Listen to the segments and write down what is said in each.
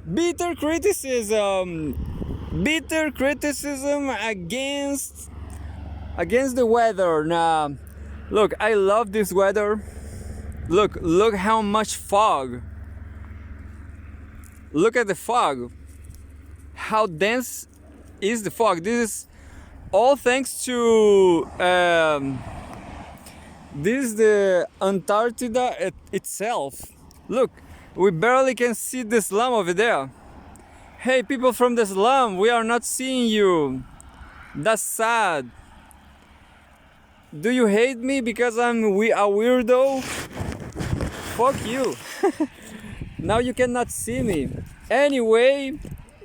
bitter criticism, bitter criticism against the weather. Now, look, I love this weather. Look how much fog. Look at the fog. How dense is the fog? This is all thanks to this is the Antarctica itself. Look, we barely can see the slum over there. Hey, people from the slum, we are not seeing you. That's sad. Do you hate me because I'm a weirdo? Fuck you. Now you cannot see me. Anyway,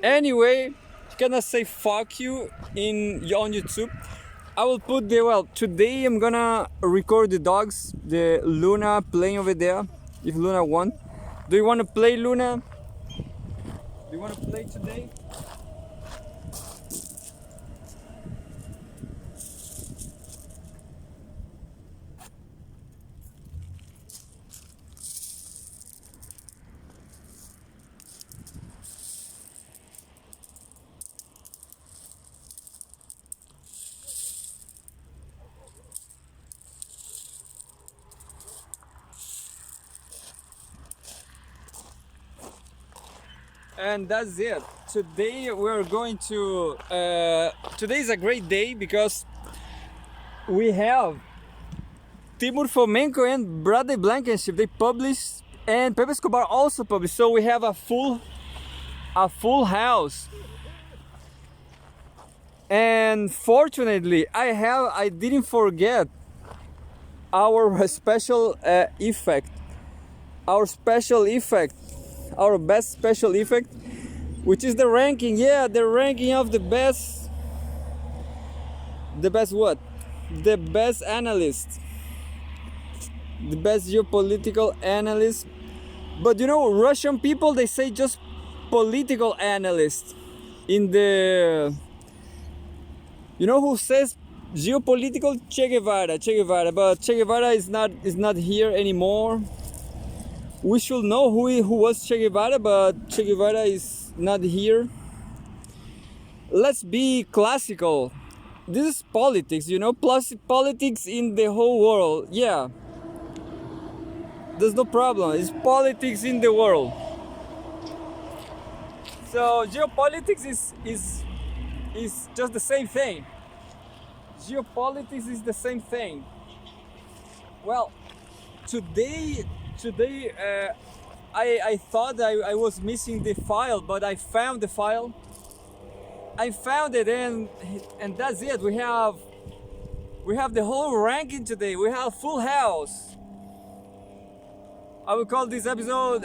you cannot say fuck you on YouTube. I will put today I'm gonna record the dogs, the Luna playing over there, if Luna want. Do you want to play, Luna? Do you want to play today? And that's it. Today we're going to today is a great day because we have Timur Fomenko and Brother Blankenship. They published, and Pepe Escobar also published, so we have a full house. And fortunately I didn't forget our special effect, our best special effect, which is the ranking. Yeah, the ranking of the best what? The best analyst, the best geopolitical analyst. But you know, Russian people, they say just political analyst. In the, you know who says geopolitical? Che Guevara, but Che Guevara is not here anymore. We should know who was Che Guevara, but Che Guevara is not here. Let's be classical. This is politics, you know, plus politics in the whole world. Yeah, there's no problem. It's politics in the world. So geopolitics is just the same thing. Geopolitics is the same thing. Well, today I thought I was missing the file, but I found the file. I found it, and that's it. We have the whole ranking today. We have full house. I will call this episode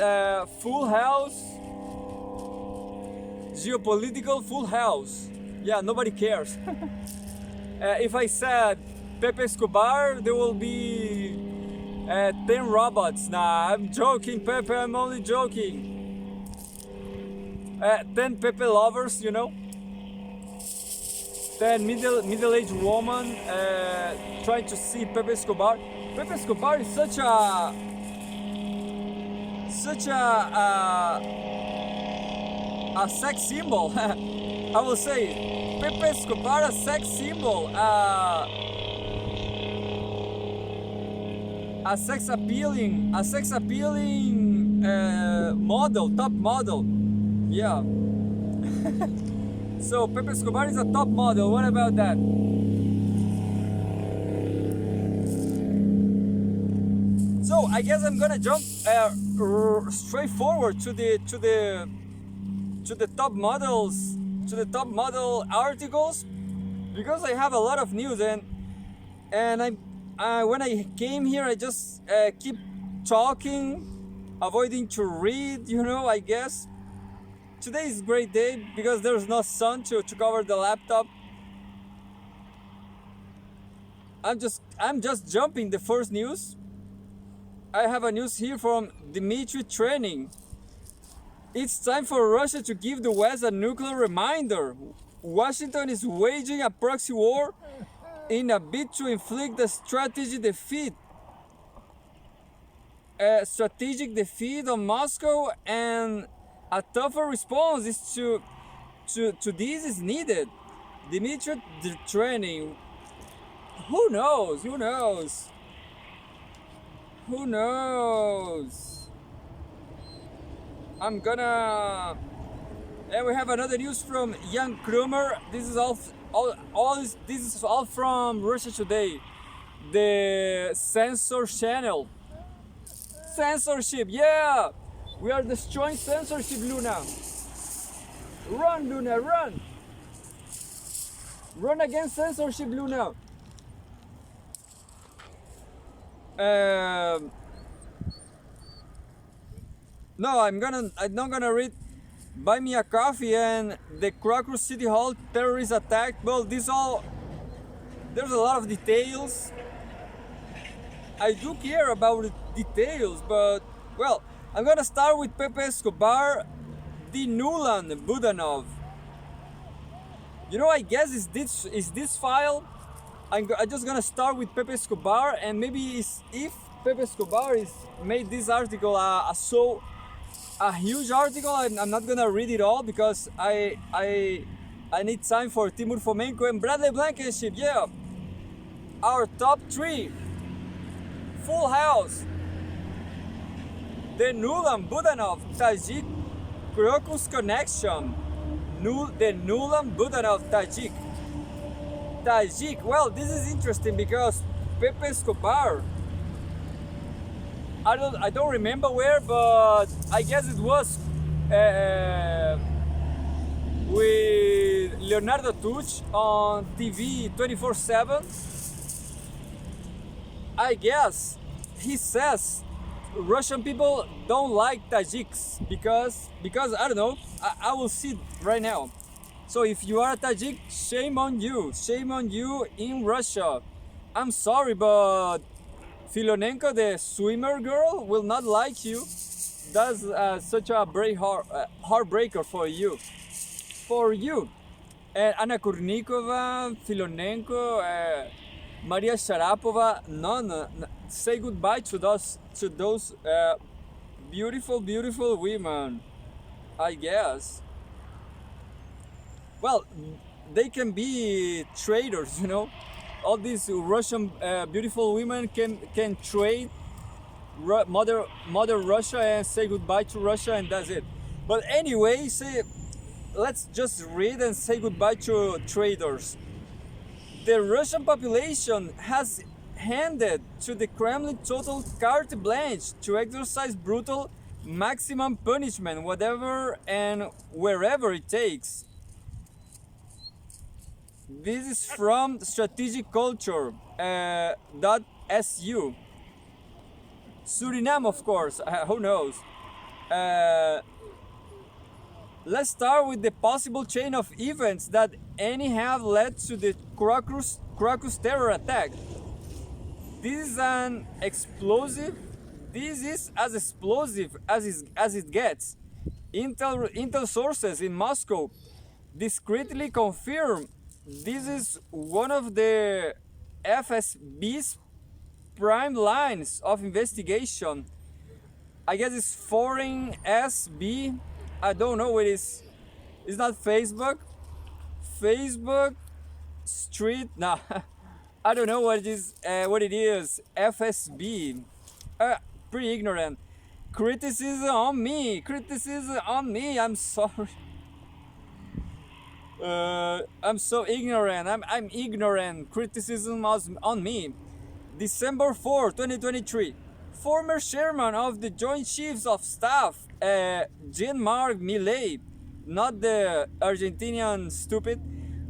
Full House, Geopolitical Full House. Yeah, nobody cares. If I said Pepe Escobar, there will be 10 robots. Nah, I'm joking, Pepe, I'm only joking. 10 Pepe lovers, you know. 10 middle-aged woman trying to see Pepe Escobar. Pepe Escobar is such a sex symbol. I will say Pepe Escobar, a sex symbol. A sex appealing model, top model. Yeah. So Pepe Escobar is a top model. What about that? So I guess I'm gonna jump straight forward to the top models, to the top model articles, because I have a lot of news, and when I came here, I just keep talking, avoiding to read, you know, I guess. Today is a great day because there's no sun to cover the laptop. I'm just jumping the first news. I have a news here from Dmitry Training. It's time for Russia to give the West a nuclear reminder. Washington is waging a proxy war in a bid to inflict a strategic defeat on Moscow and A tougher response is to this is needed. The military training. Who knows? Who knows? Who knows? I'm gonna. And we have another news from Jan Krumer. This is this is all from Russia Today. The censor channel. Censorship, yeah! We are destroying censorship, Luna. Run, Luna, run! Run against censorship, Luna. No, I'm not gonna read Buy Me a Coffee and the Krakow City Hall terrorist attack. Well, there's a lot of details. I do care about the details, but well, I'm gonna start with Pepe Escobar, the Nuland Budanov. You know, I guess is this file. I'm just gonna start with Pepe Escobar, and maybe if Pepe Escobar is made this article a huge article. I'm not gonna read it all because I need time for Timur Fomenko and Bradley Blankenship. Yeah, our top 3, full house. The Nuland Budanov Tajik Crocus connection. The Nuland Budanov Tajik. Well, this is interesting because Pepe Escobar. I don't remember where, but I guess it was with Leonardo Tuch on TV 24/7. I guess he says Russian people don't like Tajiks because I don't know. I will see right now. So if you are a Tajik, shame on you in Russia. I'm sorry, but Filonenko, the swimmer girl, will not like you. That's such a heartbreaker for you. And Anna Kurnikova, Filonenko, Maria Sharapova, no. Say goodbye to those beautiful women, I guess. Well, they can be traders, you know. All these Russian beautiful women can trade mother Russia and say goodbye to Russia, and that's it. But anyway, let's just read and say goodbye to traders. The Russian population has handed to the Kremlin total carte blanche to exercise brutal maximum punishment, whatever and wherever it takes. This is from Strategic Culture .su. Suriname, of course. Who knows? Let's start with the possible chain of events that any have led to the Crocus terror attack. This is as explosive as it gets. Intel sources in Moscow discreetly confirm this is one of the FSB's prime lines of investigation. I guess it's foreign SB. I don't know what it is. It's not Facebook. Facebook Street. Nah, I don't know what it is. FSB. Pretty ignorant. Criticism on me. I'm sorry. I'm so ignorant. I'm ignorant. Criticism on me. December 4, 2023. Former chairman of the Joint Chiefs of Staff, Jean-Marc Millet, not the Argentinian stupid,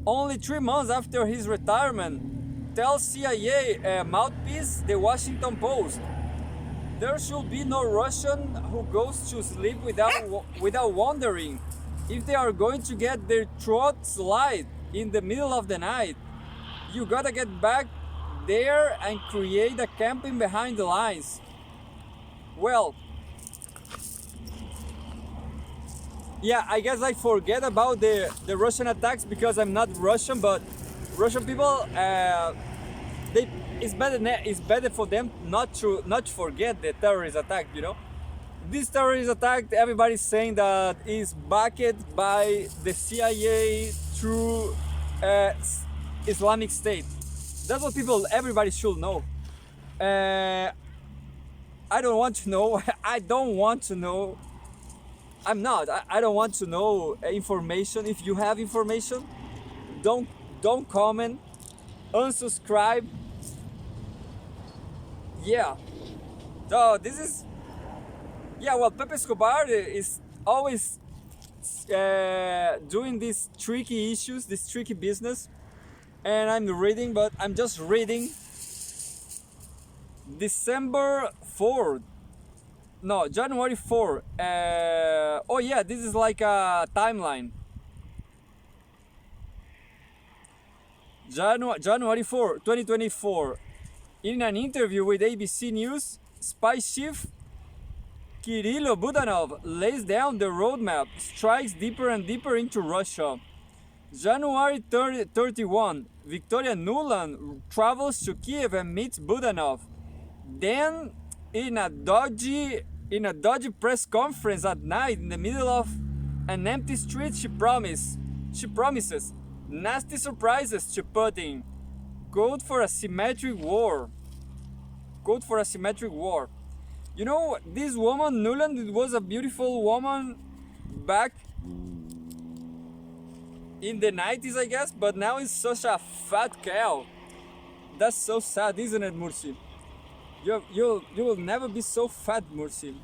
only 3 months after his retirement, tells CIA mouthpiece The Washington Post. There should be no Russian who goes to sleep without wondering if they are going to get their throat slit in the middle of the night. You gotta get back there and create a camping behind the lines. Well, yeah, I guess I forget about the Russian attacks because I'm not Russian, but Russian people, it's better for them not to forget the terrorist attack, you know. This terrorist attack, everybody's saying that is backed by the CIA through Islamic State. That's what everybody should know. Uh, I don't want to know. I don't want to know. I'm not. I don't want to know information. If you have information, don't don't comment, unsubscribe. Yeah. So this is, yeah. Well, Pepe Escobar is always doing these tricky issues, this tricky business, and I'm reading, but I'm just reading December 4th. No, January 4. Oh yeah, this is like a timeline. January 4, 2024. In an interview with ABC News, spy chief Kirilo Budanov lays down the roadmap, strikes deeper and deeper into Russia. January 31, Victoria Nuland travels to Kiev and meets Budanov. Then, in a dodgy press conference at night in the middle of an empty street, she promises nasty surprises to Putin. Code for a symmetric war. Code for a symmetric war. You know, this woman, Nuland, was a beautiful woman back in the 90s, I guess, but now is such a fat cow. That's so sad, isn't it, Mursi? You will never be so fat, Mursi.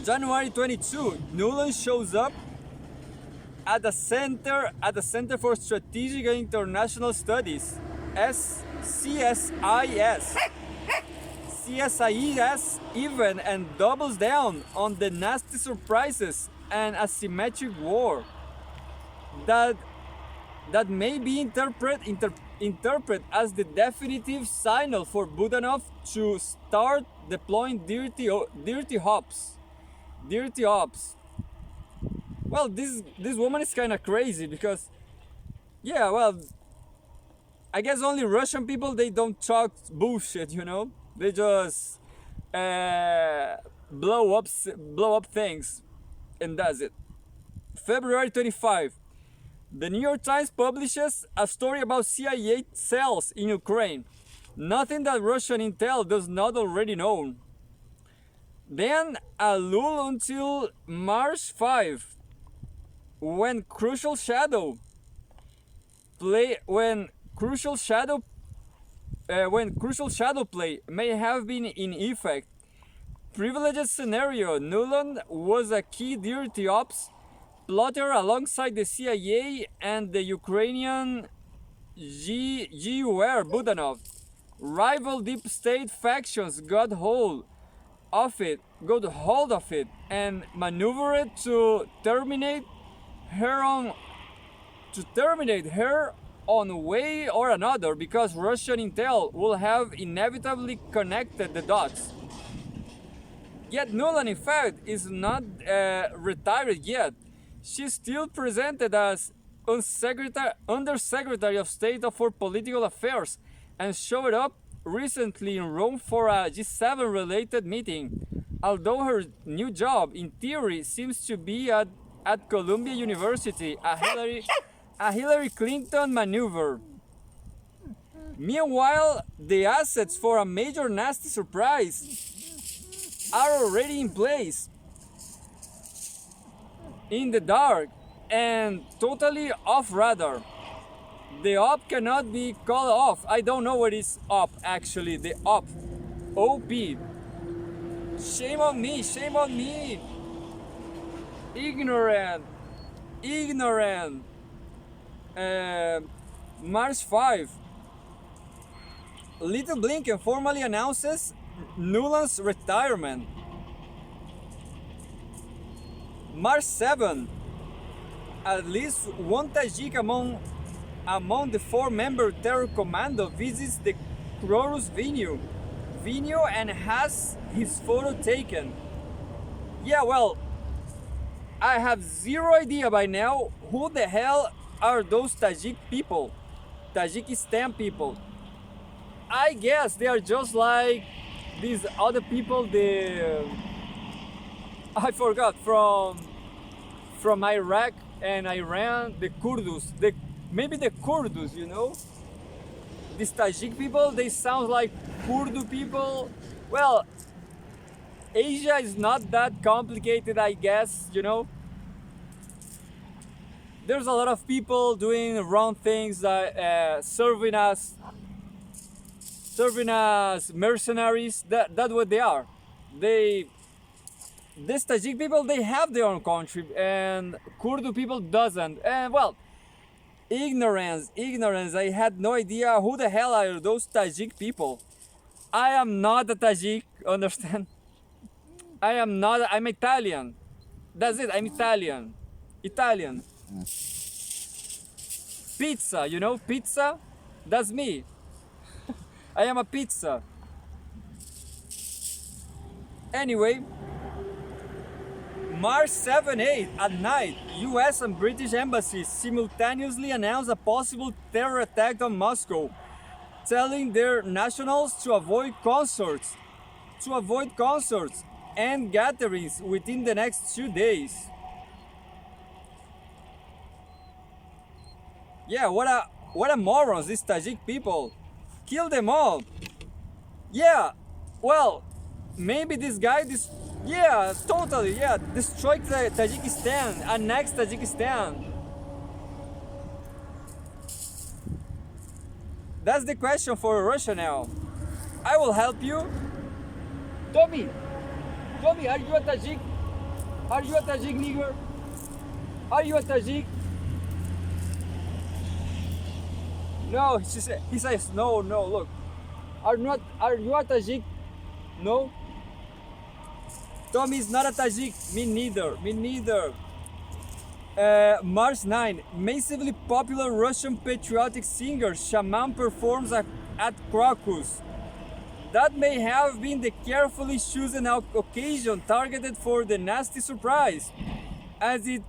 January 22, Nuland shows up at the Center for Strategic and International Studies, CSIS even, and doubles down on the nasty surprises and asymmetric war that may be interpreted as the definitive signal for Budanov to start deploying dirty ops. Well, this woman is kind of crazy because, yeah, well, I guess only Russian people, they don't talk bullshit, you know. They just blow up things, and that's it. February 25. The New York Times publishes a story about CIA cells in Ukraine. Nothing that Russian intel does not already know. Then a lull until March 5, when Crucial Shadow Play may have been in effect. Privileged scenario: Nuland was a key dirty ops plotter alongside the CIA and the Ukrainian GUR Budanov. Rival deep state factions got hold of it and maneuvered to terminate her on way or another, because Russian intel will have inevitably connected the dots. Yet Nuland, in fact, is not retired yet. She's still presented as Undersecretary of State for Political Affairs and showed up recently in Rome for a G7 related meeting, although her new job, in theory, seems to be at Columbia University, a Hillary Clinton maneuver. Meanwhile, the assets for a major nasty surprise are already in place, in the dark and totally off radar. The op cannot be called off. I don't know what is op actually. The op. OP. Shame on me. Ignorant. March 5. Little Blinken formally announces Nuland's retirement. March 7. At least one Tajik among the four-member terror commando visits the Krorus venue and has his photo taken. Yeah, well, I have zero idea by now who the hell are those Tajikistan people. I guess they are just like these other people. The I forgot from Iraq and Iran, the Kurdus, maybe the Kurdus, you know, these Tajik people. They sound like Kurdu people. Well, Asia is not that complicated, I guess. You know, there's a lot of people doing wrong things, serving as mercenaries. That's what they are. They These Tajik people, they have their own country, and Kurdu people doesn't. And well, ignorance. I had no idea who the hell are those Tajik people. I am not a Tajik, understand? I am not. I'm Italian. That's it. I'm Italian. Italian. Pizza, you know, pizza. That's me. I am a pizza. Anyway, March 7, 8 at night, US and British embassies simultaneously announced a possible terror attack on Moscow, telling their nationals to avoid concerts and gatherings within the next 2 days. Yeah, what a morons, these Tajik people. Kill them all. Yeah, well, maybe yeah, totally, yeah, destroy Tajikistan, annex Tajikistan. That's the question for Russia now. I will help you. Tommy, are you a Tajik? Are you a Tajik nigger? Are you a Tajik? No, he says no, look. Are you a Tajik? No? Tommy is not a Tajik. Me neither. March 9, massively popular Russian patriotic singer Shaman performs at Crocus. That may have been the carefully chosen occasion targeted for the nasty surprise, as it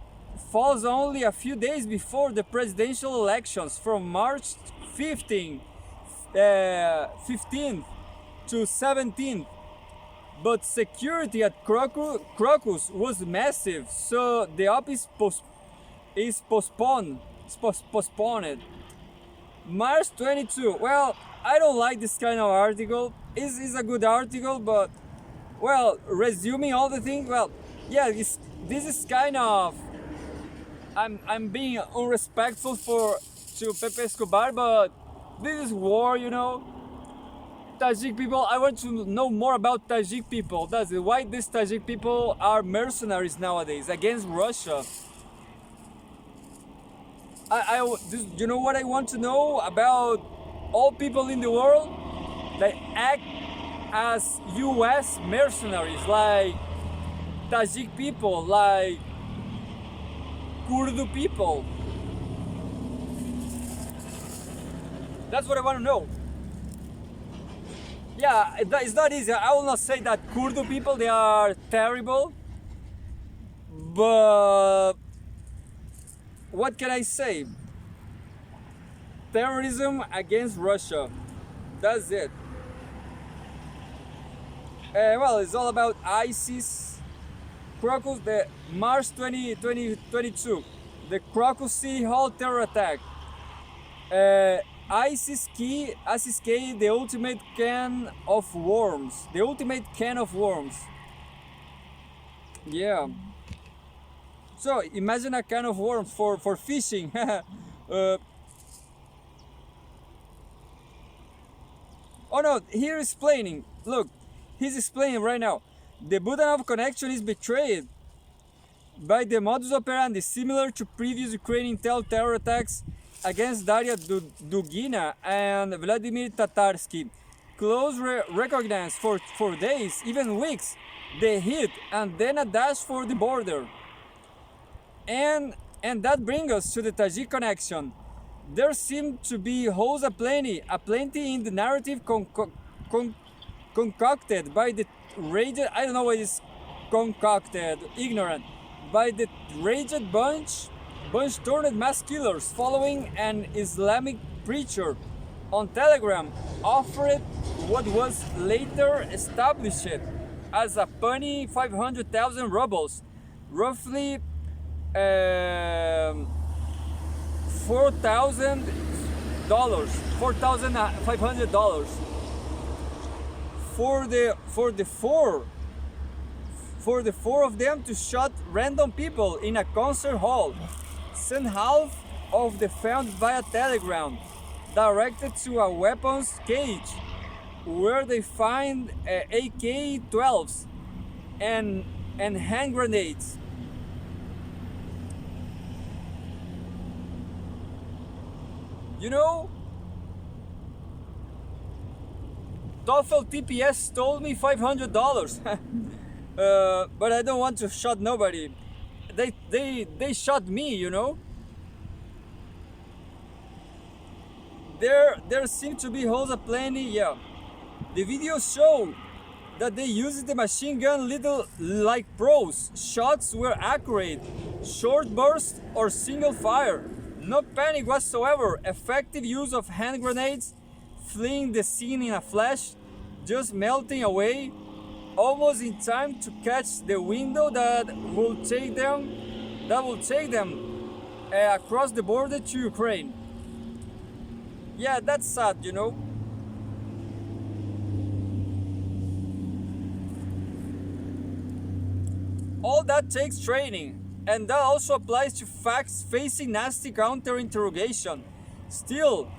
falls only a few days before the presidential elections from March 15th to 17th. But security at Crocus was massive, so the op is postponed. March 22. Well, I don't like this kind of article. It's a good article, but well, resuming all the things. Well, yeah, this is kind of I'm being unrespectful to Pepe Escobar, but this is war, you know. Tajik people, I want to know more about Tajik people. That's it. Why these Tajik people are mercenaries nowadays against Russia. You know what I want to know about all people in the world that act as US mercenaries, like Tajik people, like Kurdu people. That's what I want to know. Yeah, it's not easy. I will not say that Kurdu people, they are terrible, but what can I say? Terrorism against Russia. That's it. Well, it's all about ISIS. Crocus, the March 2022, the Crocus City Hall terror attack. ISIS key, the ultimate can of worms. The ultimate can of worms. Yeah. So imagine a can of worms for fishing. Oh no, here is explaining. Look, he's explaining right now. The Budanov connection is betrayed by the modus operandi similar to previous Ukrainian terror attacks against Daria Dugina and Vladimir Tatarsky. Close recognized for days, even weeks, the hit and then a dash for the border. And that brings us to the Tajik connection. There seem to be holes aplenty in the narrative concocted by the raged, I don't know what is concocted, ignorant, by the raged bunch turned mass killers following an Islamic preacher on Telegram offered what was later established as a punny 500,000 rubles, roughly $4,000, $4,500 for the four of them to shoot random people in a concert hall. Send half of the funds via Telegram, directed to a weapons cage, where they find AK-12s and hand grenades. You know, TOEFL TPS told me $500, but I don't want to shoot nobody. They shot me, you know. There seem to be holes aplenty, yeah. The videos show that they used the machine gun little like pros. Shots were accurate, short burst or single fire. No panic whatsoever. Effective use of hand grenades, fleeing the scene in a flash, just melting away, almost in time to catch the window that will take them across the border to Ukraine. Yeah, that's sad, you know. All that takes training, and that also applies to facts facing nasty counter-interrogation. Still,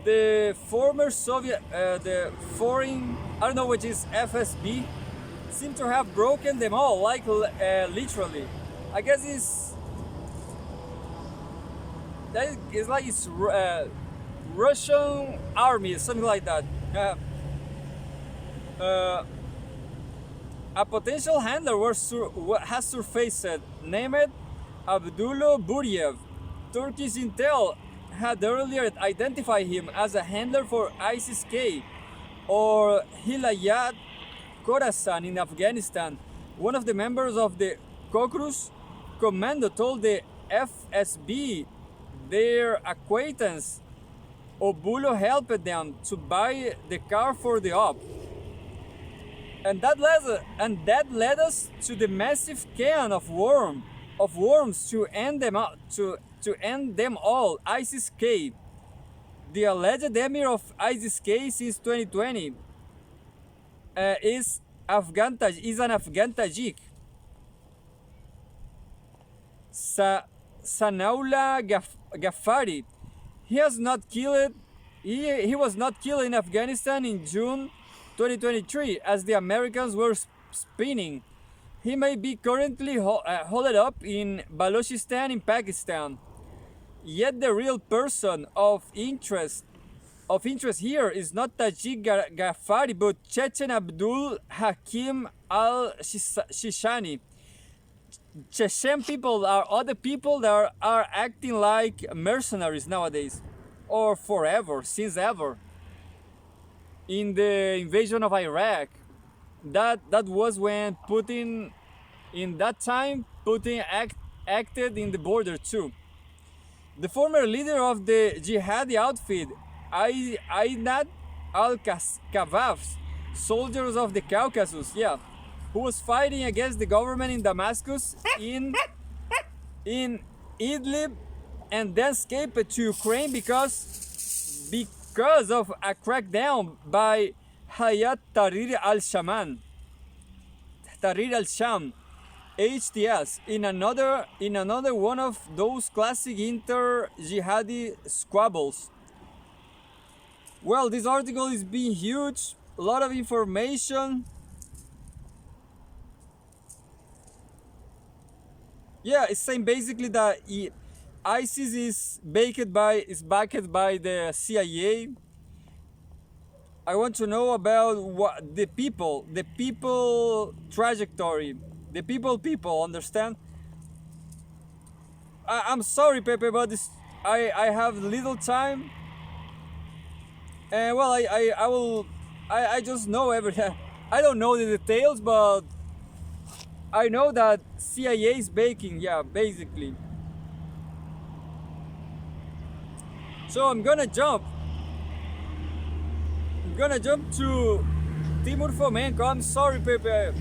the former Soviet, the foreign, I don't know which is FSB, seem to have broken them all, like literally. I guess it's Russian army, something like that. A potential handler has surfaced, named Abdullah Buriev. Turkish intel had earlier identified him as a handler for ISIS-K or Hilayat Khorasan in Afghanistan. One of the members of the Kokrus commando told the FSB their acquaintance Obulo helped them to buy the car for the op. And that led us to the massive can of worms to end them all. ISIS-K, the alleged emir of ISIS-K since 2020, is an Afghan Tajik. Sanaullah Ghaffari. He was not killed in Afghanistan in June 2023 as the Americans were spinning. He may be currently holed up in Balochistan in Pakistan. Yet the real person of interest here is not Tajik Ghaffari but Chechen Abdul Hakim al-Shishani. Chechen people are other people that are acting like mercenaries nowadays, or forever, since ever. In the invasion of Iraq, that was when Putin, in that time, Putin acted in the border too. The former leader of the jihadi outfit, Ainat al-Kavaf's soldiers of the Caucasus, yeah, who was fighting against the government in Damascus, in Idlib, and then escaped to Ukraine because of a crackdown by Hayat Tahrir al-Sham, HTS, in another one of those classic inter-jihadi squabbles. Well, this article is being huge, a lot of information. Yeah, it's saying basically that ISIS is backed by the CIA. I want to know about what the people trajectory, the people, understand? I'm sorry, Pepe, but this I have little time. And well, I just know everything. I don't know the details, but I know that CIA is baking, yeah, basically. So I'm gonna jump I'm gonna jump to Timur Fomenko. I'm sorry, Pepe.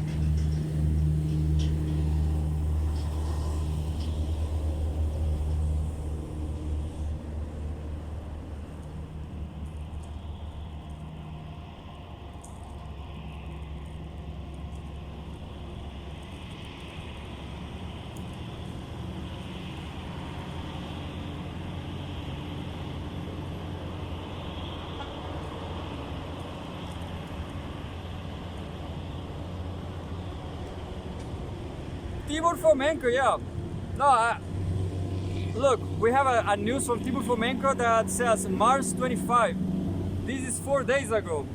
Timur Fomenko, yeah. No, look, we have a news from Timur Fomenko that says March 25. This is 4 days ago.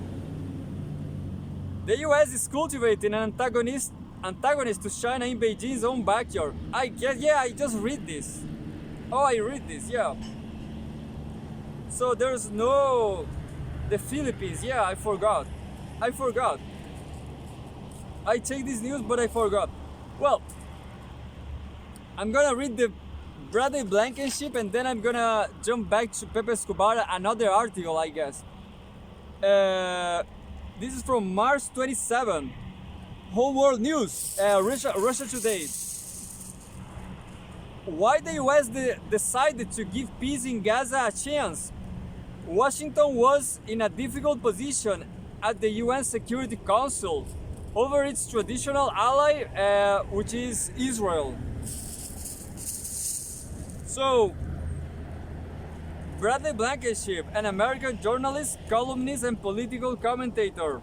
The US is cultivating an antagonist to China in Beijing's own backyard. I just read this. Oh, I read this, yeah. So there's no... The Philippines, yeah, I forgot. I take this news, but I forgot. Well, I'm gonna read the brother Blankenship and then I'm gonna jump back to Pepe Escobar, another article, I guess. This is from March 27. Whole world news. Russia Today. Why the US decided to give peace in Gaza a chance? Washington was in a difficult position at the UN Security Council over its traditional ally, which is Israel. So, Bradley Blankenship, an American journalist, columnist, and political commentator.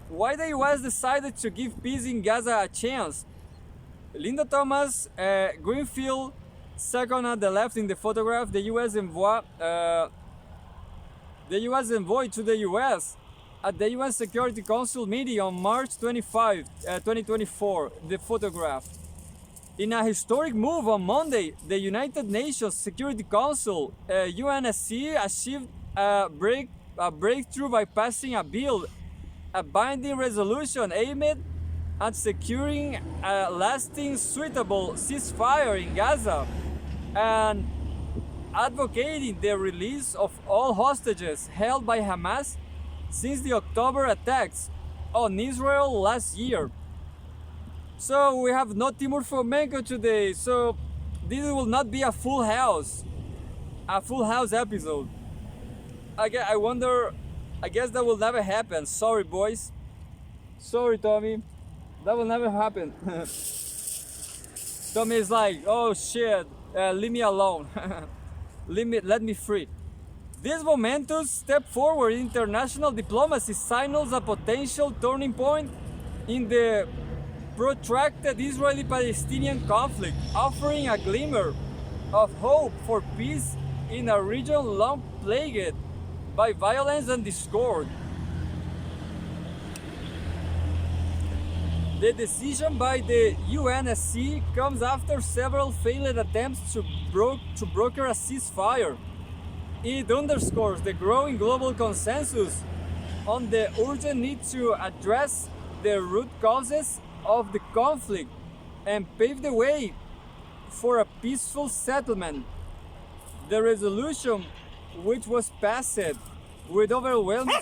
Why the US decided to give peace in Gaza a chance? Linda Thomas Greenfield, second at the left in the photograph, the US envoy to the US at the UN Security Council meeting on March 25, 2024, the photograph. In a historic move on Monday, the United Nations Security Council, UNSC, achieved a breakthrough by passing a bill, a binding resolution aimed at securing a lasting, suitable ceasefire in Gaza and advocating the release of all hostages held by Hamas since the October attacks on Israel last year. So we have no Timur Fomenko today, so this will not be a full house episode. I wonder, I guess that will never happen. Sorry, boys. Sorry, Tommy. That will never happen. Tommy is like, oh shit, leave me alone. Let me free. This momentous step forward in international diplomacy signals a potential turning point in the protracted Israeli-Palestinian conflict, offering a glimmer of hope for peace in a region long plagued by violence and discord. The decision by the UNSC comes after several failed attempts to broker a ceasefire. It underscores the growing global consensus on the urgent need to address the root causes of the conflict and pave the way for a peaceful settlement. The resolution, which was passed with overwhelming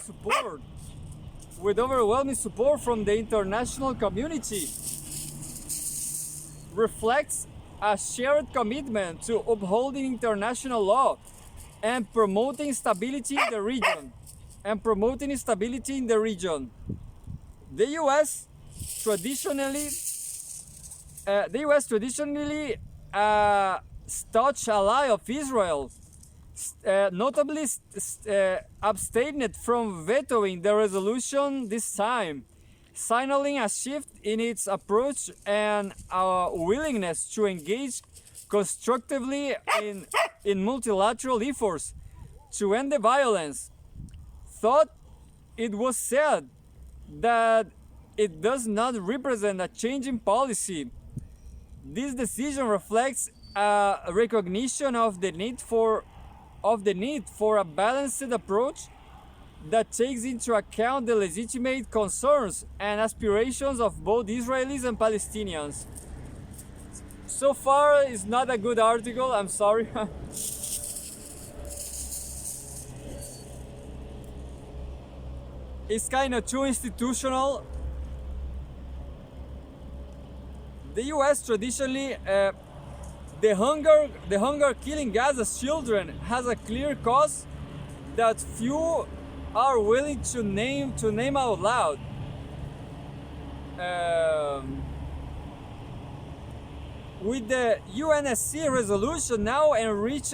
support from the international community, reflects a shared commitment to upholding international law and promoting stability in the region. The US traditionally staunch ally of Israel, notably abstained from vetoing the resolution this time, signaling a shift in its approach and a willingness to engage constructively in multilateral efforts to end the violence. Thought it was said that it does not represent a change in policy. This decision reflects a recognition of the need for a balanced approach that takes into account the legitimate concerns and aspirations of both Israelis and Palestinians. So far, it's not a good article, I'm sorry. is kind of too institutional. The U.S. traditionally, the hunger killing Gaza's children has a clear cause that few are willing to name out loud. With the UNSC resolution now enriched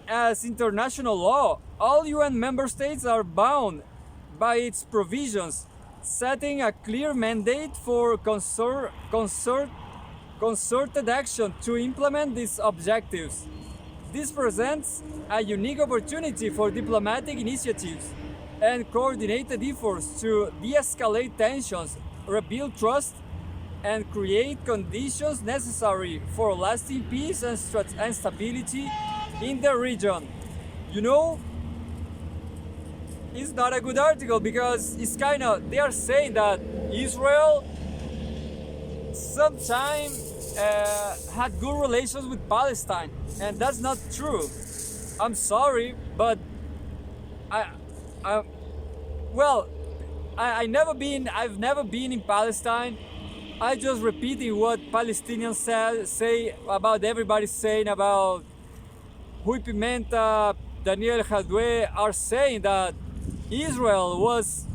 as international law, all UN member states are bound by its provisions, setting a clear mandate for concerted action to implement these objectives. This presents a unique opportunity for diplomatic initiatives and coordinated efforts to de-escalate tensions, rebuild trust, and create conditions necessary for lasting peace and stability in the region. You know, it's not a good article because it's kind of, they are saying that Israel sometime had good relations with Palestine, and that's not true. I'm sorry, but I well, I've never been in Palestine. I just repeating what Palestinians say about everybody saying about Rui Pimenta, Daniel Hadwe are saying that Israel was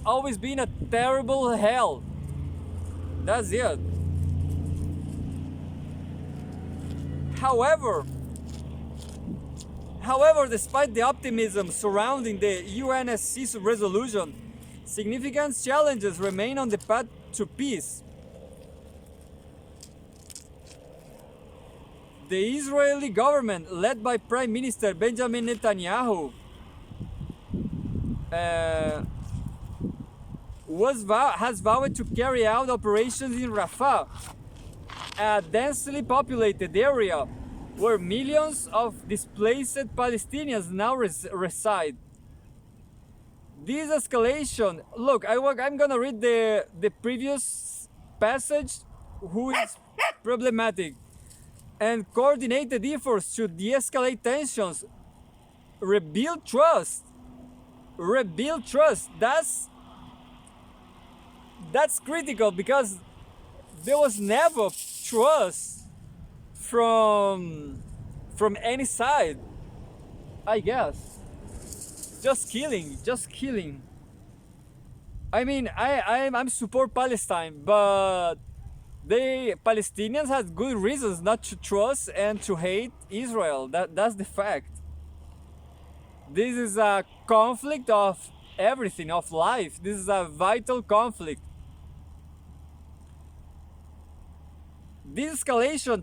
always been a terrible hell. That's it. However, despite the optimism surrounding the UNSC resolution, significant challenges remain on the path to peace. The Israeli government, led by Prime Minister Benjamin Netanyahu, has vowed to carry out operations in Rafah, a densely populated area where millions of displaced Palestinians now reside. This escalation, look, I'm gonna read the previous passage, who is problematic, and coordinated efforts to de-escalate tensions, rebuild trust. That's critical because there was never trust from any side, I guess. Just killing. I mean, I'm support Palestine, but the Palestinians have good reasons not to trust and to hate Israel. That's the fact. This is a conflict of everything, of life. This is a vital conflict. This escalation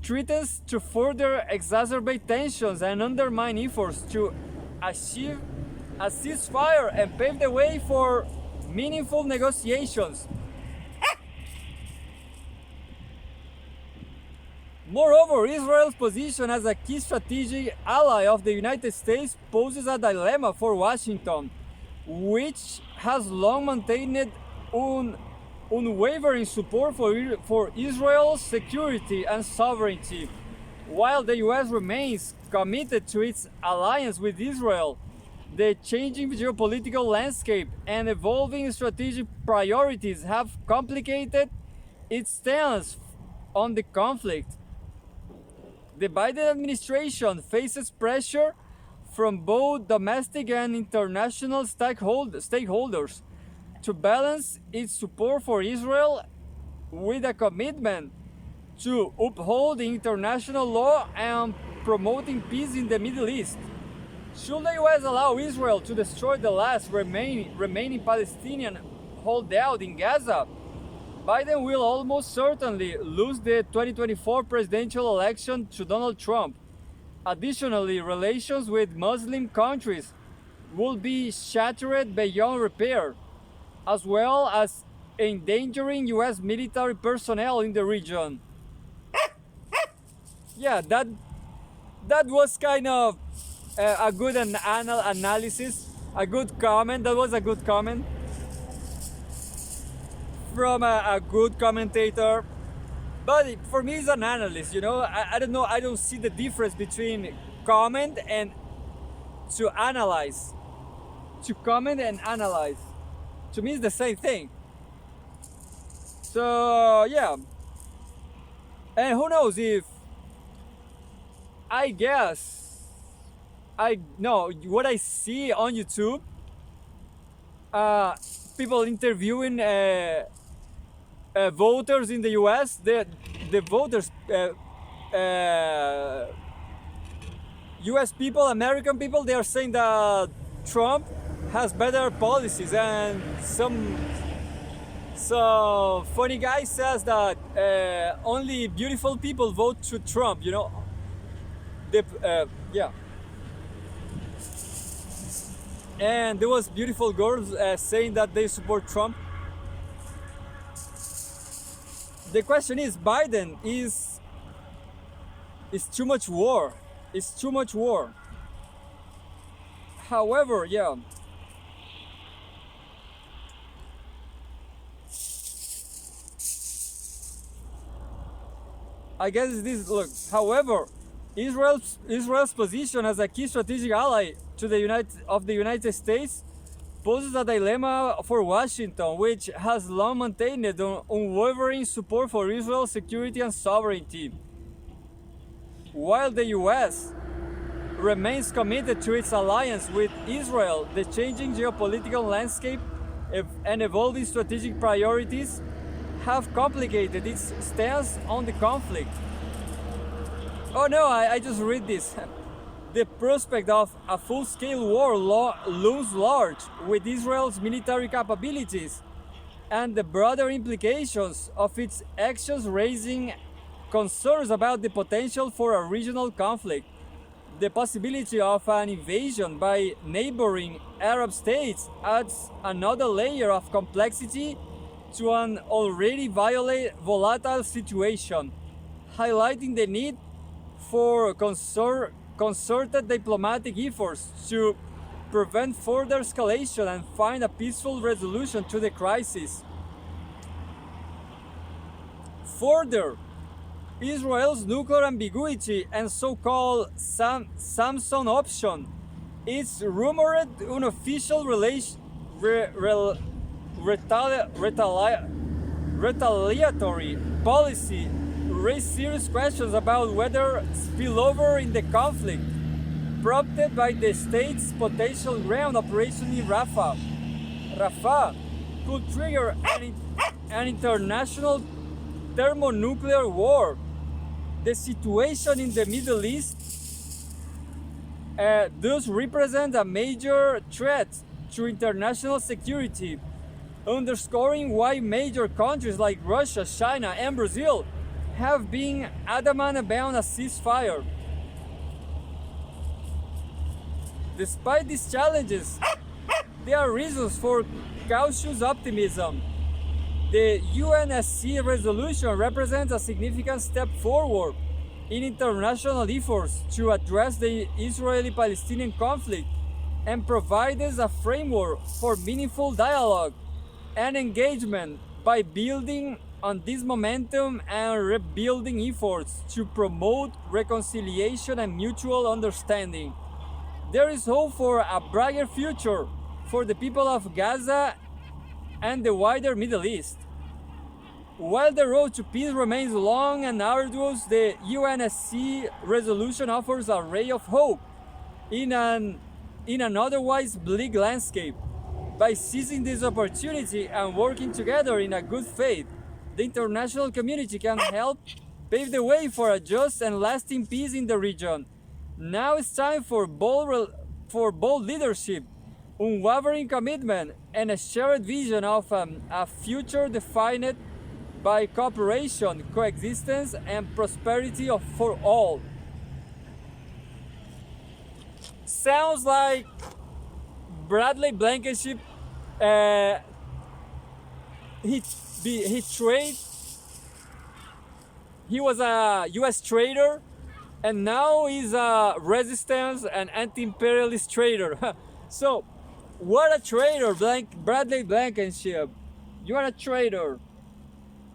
threatens to further exacerbate tensions and undermine efforts to achieve a ceasefire and pave the way for meaningful negotiations. Moreover, Israel's position as a key strategic ally of the United States poses a dilemma for Washington, which has long maintained unwavering support for Israel's security and sovereignty. While the US remains committed to its alliance with Israel, the changing geopolitical landscape and evolving strategic priorities have complicated its stance on the conflict. The Biden administration faces pressure from both domestic and international stakeholders to balance its support for Israel with a commitment to upholding international law and promoting peace in the Middle East. Should the US allow Israel to destroy the last remaining Palestinian holdout in Gaza, Biden will almost certainly lose the 2024 presidential election to Donald Trump. Additionally, relations with Muslim countries will be shattered beyond repair, as well as endangering US military personnel in the region. Yeah, that was kind of a good analysis, a good comment. That was a good comment from a good commentator. But for me, it's an analyst, you know. I don't know. I don't see the difference between comment and to analyze, to comment and analyze. To me, it's the same thing. So yeah, and who knows if I guess I know what I see on YouTube. People interviewing voters in the U.S. The voters, U.S. people, American people, they are saying that Trump has better policies, and some funny guy says that only beautiful people vote to Trump. You know, yeah. And there was beautiful girls saying that they support Trump. The question is, Biden is too much war. It's too much war. However, yeah. I guess this look. However, Israel's position as a key strategic ally to the United States poses a dilemma for Washington, which has long maintained an unwavering support for Israel's security and sovereignty. While the US remains committed to its alliance with Israel, the changing geopolitical landscape and evolving strategic priorities have complicated its stance on the conflict. Oh no, I just read this. The prospect of a full-scale war looms large, with Israel's military capabilities and the broader implications of its actions raising concerns about the potential for a regional conflict. The possibility of an invasion by neighboring Arab states adds another layer of complexity to an already volatile situation, highlighting the need for concerted diplomatic efforts to prevent further escalation and find a peaceful resolution to the crisis. Further, Israel's nuclear ambiguity and so-called Samson option, its rumored unofficial retaliatory policy raise serious questions about whether spillover in the conflict, prompted by the state's potential ground operation in Rafah, could trigger an international thermonuclear war. The situation in the Middle East does represent a major threat to international security, underscoring why major countries like Russia, China, and Brazil have been adamant about a ceasefire. Despite these challenges, there are reasons for cautious optimism. The UNSC resolution represents a significant step forward in international efforts to address the Israeli-Palestinian conflict and provides a framework for meaningful dialogue and engagement by building on this momentum and rebuilding efforts to promote reconciliation and mutual understanding. There is hope for a brighter future for the people of Gaza and the wider Middle East. While the road to peace remains long and arduous, the UNSC resolution offers a ray of hope in an otherwise bleak landscape. By seizing this opportunity and working together in a good faith, the international community can help pave the way for a just and lasting peace in the region. Now it's time for bold leadership, unwavering commitment, and a shared vision of a future defined by cooperation, coexistence, and prosperity for all. Sounds like Bradley Blankenship. He was a U.S. trader, and now he's a resistance and anti-imperialist trader. So, what a trader, Bradley Blankenship. You are a trader.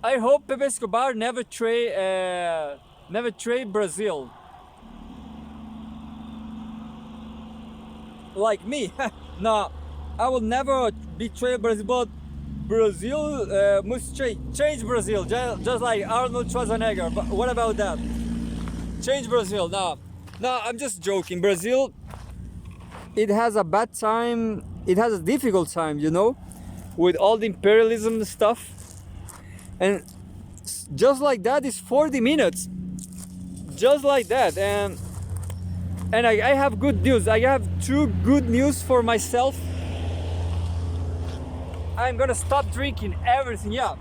I hope Pepe Escobar never trade Brazil. like me. No, I will never betray Brazil, but Brazil must change Brazil, just like Arnold Schwarzenegger. But what about that? Change Brazil. No, no, I'm just joking. Brazil, it has a bad time. It has a difficult time, you know, with all the imperialism stuff. And just like that is 40 minutes. Just like that. And I have good news. I have two good news for myself. I'm gonna stop drinking everything, yeah,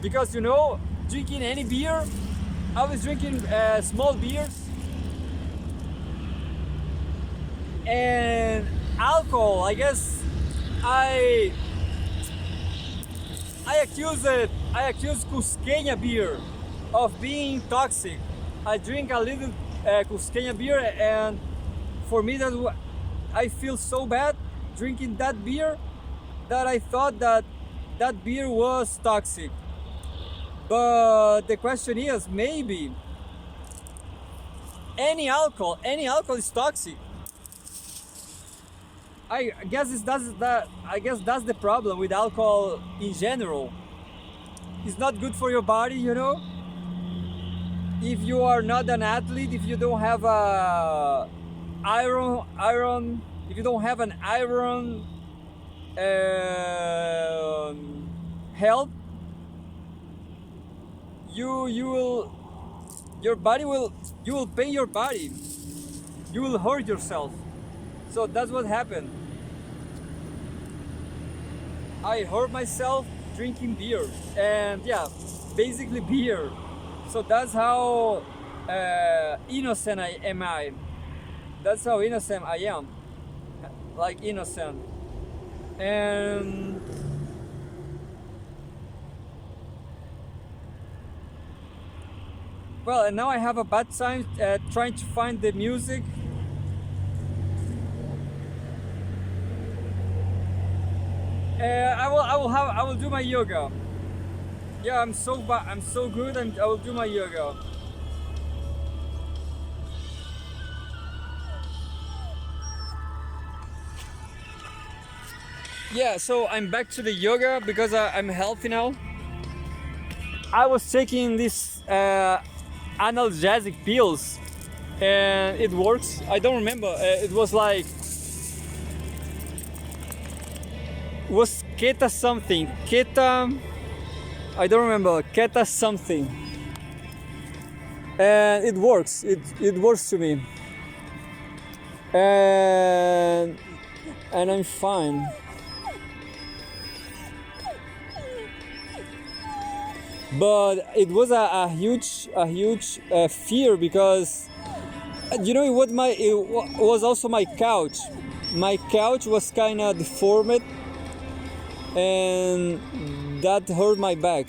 because you know, drinking any beer, I was drinking small beers and alcohol. I guess I accuse Cusqueña beer of being toxic. I drink a little Cusqueña beer, and for me I feel so bad drinking that beer that I thought that that beer was toxic. But the question is, maybe any alcohol is toxic. I guess that's the problem with alcohol in general. It's not good for your body, you know. If you are not an athlete, if you don't have a iron, if you don't have an iron health, you will pain your body. You will hurt yourself. So that's what happened. I hurt myself drinking beer, and yeah, basically beer. So that's how innocent am I. That's how innocent I am. Like innocent. And well, and now I have a bad time trying to find the music. I will do my yoga. Yeah, I'm so good, and I will do my yoga. Yeah, so I'm back to the yoga because I'm healthy now. I was taking these analgesic pills, and it works. I don't remember. It was like Keta something. Keta. I don't remember. Keta something. And it works. It works to me. And I'm fine. But it was a huge fear, because you know it was also my couch. My couch was kind of deformed, and that hurt my back.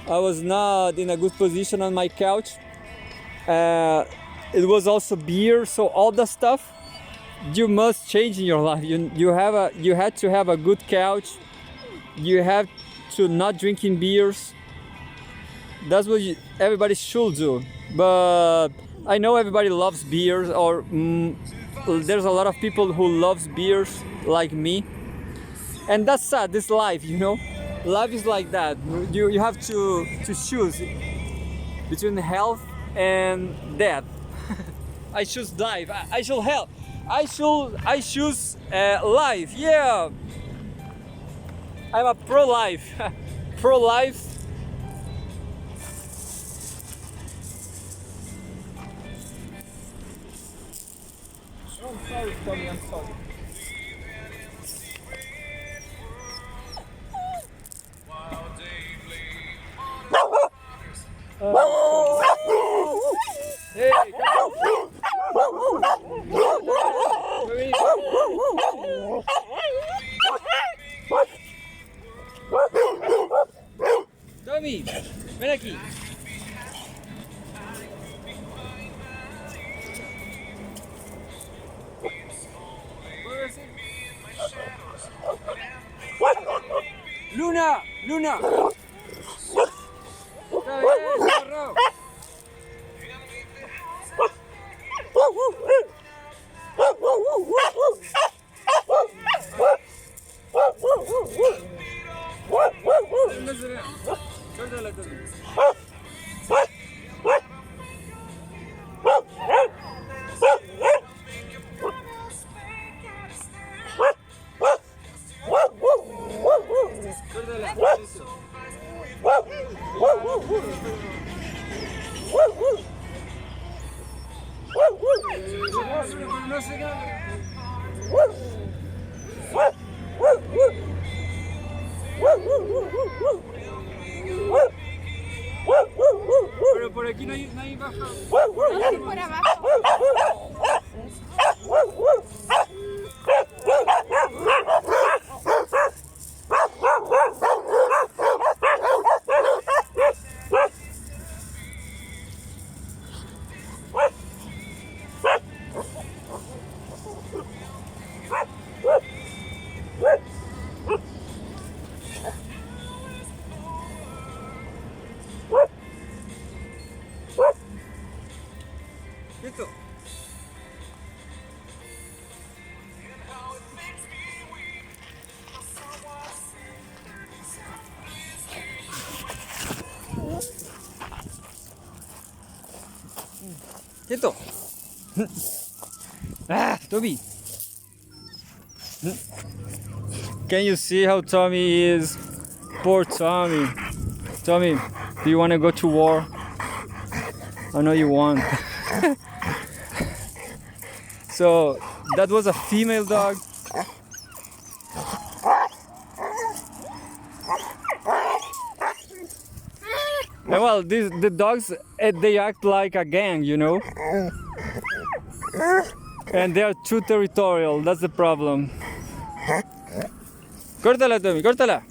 I was not in a good position on my couch. It was also beer, so all the stuff you must change in your life. You had to have a good couch. You have to not drinking beers. That's what everybody should do. But I know everybody loves beers, or there's a lot of people who loves beers like me, and that's sad. This life, you know, life is like that. You have to choose between health and death. I choose life. I choose health. I choose life. Yeah, I'm a pro-life. Pro-life. I'm sorry, Tommy, I'm sorry. Hey, Tommy, ven aquí. Luna, Luna. Está bien, perro. Córtala, Tommy. Córtala. Eso. No se gana. Pero por aquí no hay baja. Por abajo. Quieto. Quieto. Ah, Toby. Can you see how Tommy is? Poor Tommy. Tommy, do you want to go to war? I know you want. So that was a female dog. And well, the dogs, they act like a gang, you know? And they are too territorial, that's the problem. Córtala, Tommy, córtala.